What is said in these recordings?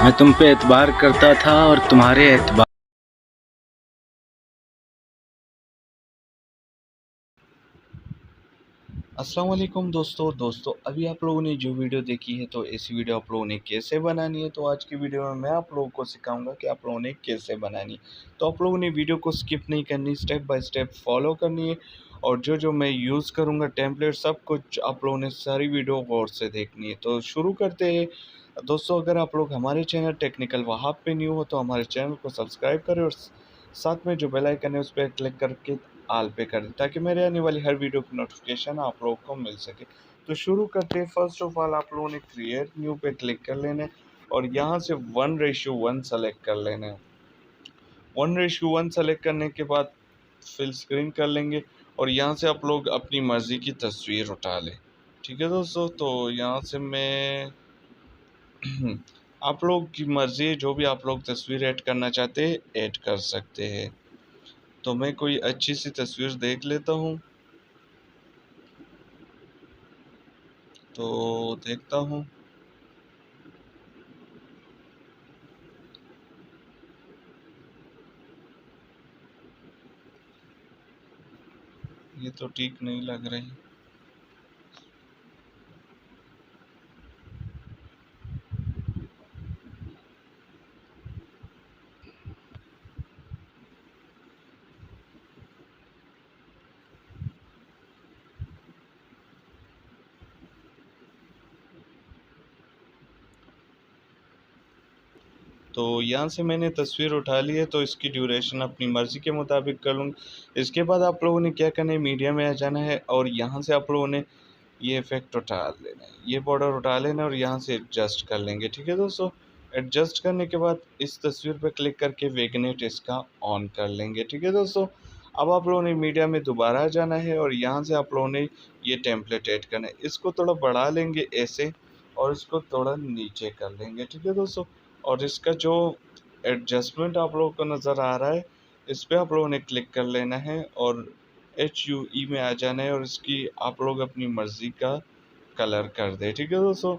मैं तुम पे एतबार करता था और तुम्हारे एतबार। अस्सलाम वालेकुम दोस्तों अभी आप लोगों ने जो वीडियो देखी है तो ऐसी वीडियो आप लोगों ने कैसे बनानी है। तो आज की वीडियो में मैं आप लोगों को सिखाऊंगा कि आप लोगों ने कैसे बनानी है। तो आप लोगों ने वीडियो को स्किप नहीं करनी, स्टेप बाय स्टेप फॉलो करनी है। और जो जो मैं यूज़ करूँगा टेम्पलेट सब कुछ आप लोगों ने सारी वीडियो गौर से देखनी है। तो शुरू करते हैं दोस्तों। अगर आप लोग हमारे चैनल टेक्निकल वहाब पे न्यू हो तो हमारे चैनल को सब्सक्राइब करें और साथ में जो बेल आइकन है उस पर क्लिक करके आल पे कर दें ताकि मेरे आने वाली हर वीडियो की नोटिफिकेशन आप लोगों को मिल सके। तो शुरू करते हैं। फर्स्ट ऑफ ऑल आप लोगों ने क्रिएट न्यू पे क्लिक कर लेना है और यहाँ से 1:1 सेलेक्ट कर लेना है। 1:1 सेलेक्ट करने के बाद फिल स्क्रीन कर लेंगे और यहाँ से आप लोग अपनी मर्ज़ी की तस्वीर उठा लें। ठीक है दोस्तों, तो यहाँ से मैं आप लोग की मर्ज़ी, जो भी आप लोग तस्वीर ऐड करना चाहते हैं ऐड कर सकते हैं। तो मैं कोई अच्छी सी तस्वीर देख लेता हूँ, तो देखता हूँ। ये तो ठीक नहीं लग रही। तो यहाँ से मैंने तस्वीर उठा ली है, तो इसकी ड्यूरेशन अपनी मर्ज़ी के मुताबिक कर लूँगा। इसके बाद आप लोगों ने क्या करना है, मीडिया में आ जाना है और यहाँ से आप लोगों ने ये इफ़ेक्ट उठा लेना है, ये बॉर्डर उठा लेना है और यहाँ से एडजस्ट कर लेंगे। ठीक है दोस्तों, एडजस्ट करने के बाद इस तस्वीर पर क्लिक करके वेगनेट इसका ऑन कर लेंगे। ठीक है दोस्तों, अब आप लोगों ने मीडिया में दोबारा आ जाना है और यहाँ से आप लोगों ने ये टेम्पलेट ऐड करना है। इसको थोड़ा बढ़ा लेंगे ऐसे और इसको थोड़ा नीचे कर लेंगे। ठीक है दोस्तों, और इसका जो एडजस्टमेंट आप लोगों को नज़र आ रहा है इस पर आप लोगों ने क्लिक कर लेना है और HUE में आ जाना है और इसकी आप लोग अपनी मर्ज़ी का कलर कर दें। ठीक है दोस्तों,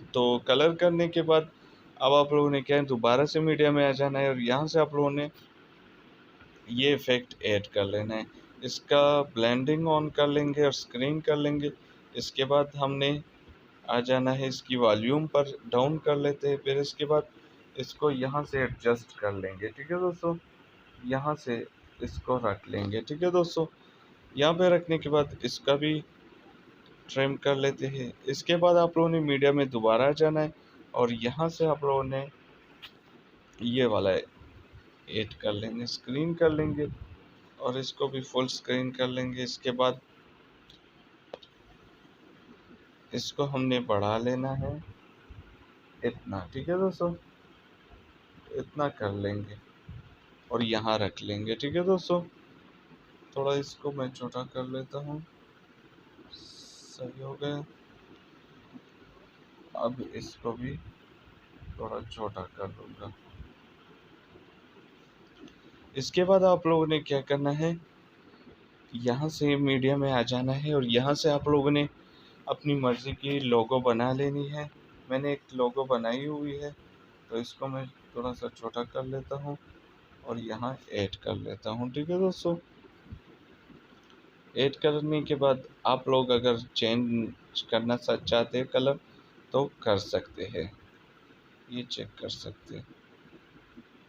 तो कलर करने के बाद अब आप लोगों ने क्या है, दोबारा से मीडिया में आ जाना है और यहाँ से आप लोगों ने ये इफ़ेक्ट ऐड कर लेना है। इसका ब्लेंडिंग ऑन कर लेंगे और स्क्रीन कर लेंगे। इसके बाद हमने आ जाना है, इसकी वॉल्यूम पर डाउन कर लेते हैं। फिर इसके बाद इसको यहाँ से एडजस्ट कर लेंगे। ठीक है दोस्तों, यहाँ से इसको रख लेंगे। ठीक है दोस्तों, यहाँ पे रखने के बाद इसका भी ट्रिम कर लेते हैं। इसके बाद आप लोगों ने मीडिया में दोबारा जाना है और यहाँ से आप लोगों ने ये वाला ऐड कर लेंगे, स्क्रीन कर लेंगे और इसको भी फुल स्क्रीन कर लेंगे। इसके बाद इसको हमने बढ़ा लेना है इतना। ठीक है दोस्तों, इतना कर लेंगे और यहाँ रख लेंगे। ठीक है दोस्तों, थोड़ा इसको मैं छोटा कर लेता हूँ। सही हो गया। अब इसको भी थोड़ा छोटा कर दूंगा। इसके बाद आप लोगों ने क्या करना है, यहाँ से मीडिया में आ जाना है और यहाँ से आप लोगों ने अपनी मर्ज़ी की लोगो बना लेनी है। मैंने एक लोगो बनाई हुई है, तो इसको मैं थोड़ा सा छोटा कर लेता हूँ और यहाँ ऐड कर लेता हूँ। ठीक है दोस्तों, ऐड करने के बाद आप लोग अगर चेंज करना चाहते हैं कलर तो कर सकते हैं, ये चेक कर सकते हैं।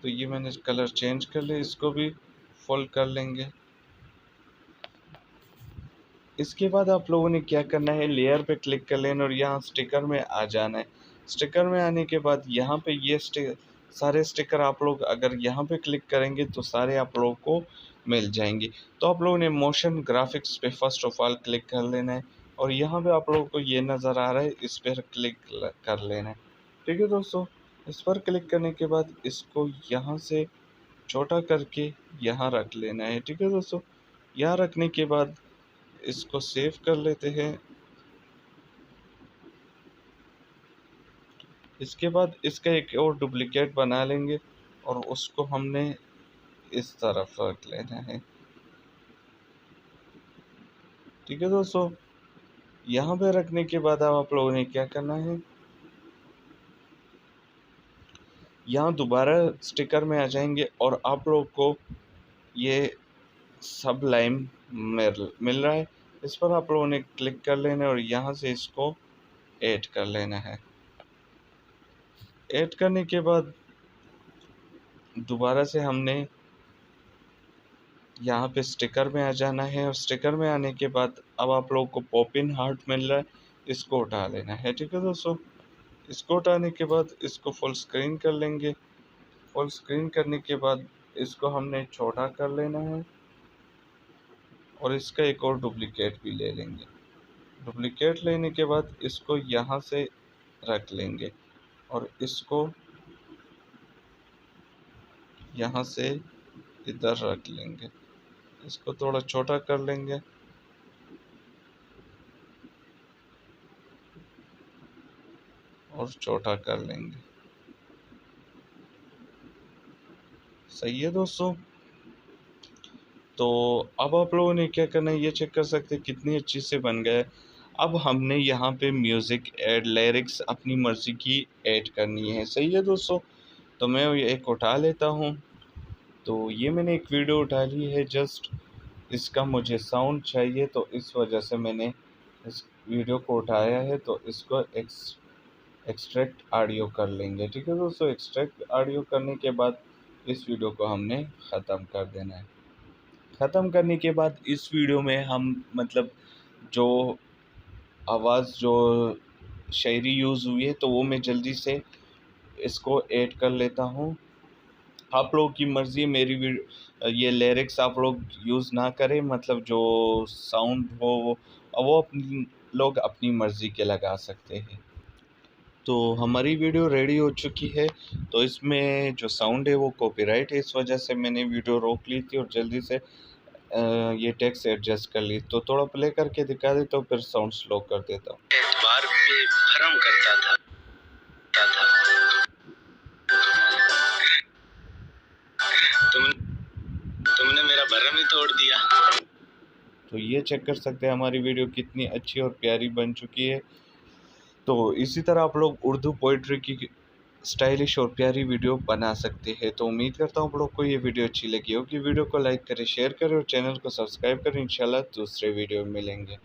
तो ये मैंने कलर चेंज कर लिया, इसको भी फुल कर लेंगे। इसके बाद आप लोगों ने क्या करना है, लेयर पे क्लिक कर लेना और यहाँ स्टिकर में आ जाना है। स्टिकर में आने के बाद यहाँ पे ये सारे स्टिकर आप लोग अगर यहाँ पे क्लिक करेंगे तो सारे आप लोगों को मिल जाएंगे। तो आप लोगों ने मोशन ग्राफिक्स पे फर्स्ट ऑफ ऑल क्लिक कर लेना है और यहाँ पे आप लोगों को ये नज़र आ रहा है, इस पर क्लिक कर लेना है। ठीक है दोस्तों, इस पर क्लिक करने के बाद इसको यहाँ से छोटा करके यहाँ रख लेना है। ठीक है दोस्तों, यहाँ रखने के बाद इसको सेव कर लेते हैं। इसके बाद इसका एक और डुप्लीकेट बना लेंगे और उसको हमने इस तरफ रख लेना है। ठीक है दोस्तों, यहाँ पे रखने के बाद अब आप लोगों ने क्या करना है, यहाँ दोबारा स्टिकर में आ जाएंगे और आप लोग को ये सब लाइन मिल रहा है, इस पर आप लोगों ने क्लिक कर लेना है और यहाँ से इसको ऐड कर लेना है। ऐड करने के बाद दोबारा से हमने यहाँ पे स्टिकर में आ जाना है और स्टिकर में आने के बाद अब आप लोगों को पॉप इन हार्ट मिल रहा है, इसको उठा लेना है। ठीक है दोस्तों, इसको उठाने के बाद इसको फुल स्क्रीन कर लेंगे। फुल स्क्रीन करने के बाद इसको हमने छोटा कर लेना है और इसका एक और डुप्लीकेट भी ले लेंगे। डुप्लीकेट लेने के बाद इसको यहाँ से रख लेंगे और इसको यहाँ से इधर रख लेंगे। इसको थोड़ा छोटा कर लेंगे और छोटा कर लेंगे। सही है दोस्तों, तो अब आप लोगों ने क्या करना है, ये चेक कर सकते हैं कितनी अच्छी से बन गया है। अब हमने यहाँ पे म्यूज़िक ऐड लिरिक्स अपनी मर्ज़ी की ऐड करनी है। सही है दोस्तों, तो मैं ये एक उठा लेता हूँ। तो ये मैंने एक वीडियो उठा ली है, जस्ट इसका मुझे साउंड चाहिए तो इस वजह से मैंने इस वीडियो को उठाया है। तो इसको एक्सट्रैक्ट ऑडियो कर लेंगे। ठीक है दोस्तों, एक्सट्रैक्ट ऑडियो करने के बाद इस वीडियो को हमने ख़त्म कर देना है। ख़त्म करने के बाद इस वीडियो में हम मतलब जो आवाज़ जो शायरी यूज़ हुई है तो वो मैं जल्दी से इसको ऐड कर लेता हूँ। आप लोगों की मर्ज़ी, मेरी ये लिरिक्स आप लोग यूज़ ना करें, मतलब जो साउंड हो वो अपनी लोग अपनी मर्ज़ी के लगा सकते हैं। तो हमारी वीडियो रेडी हो चुकी है। तो इसमें जो साउंड है वो कॉपीराइट है, इस वजह से मैंने वीडियो रोक ली थी और जल्दी से ये टेक्स्ट एडजस्ट कर ली। तो थोड़ा प्ले करके दिखा देता हूँ, फिर साउंड स्लो कर देता हूँ। एतबार पे भरम करता था तुमने मेरा भरम ही तोड़ दिया। तो ये चेक कर सकते हैं हमारी वीडियो कितनी अच्छी और प्यारी बन चुकी है। तो इसी तरह आप लोग उर्दू पोइट्री की स्टाइलिश और प्यारी वीडियो बना सकते हैं। तो उम्मीद करता हूँ आप लोग को ये वीडियो अच्छी लगी होगी। वीडियो को लाइक करें, शेयर करें और चैनल को सब्सक्राइब करें। इंशाल्लाह दूसरे वीडियो में मिलेंगे।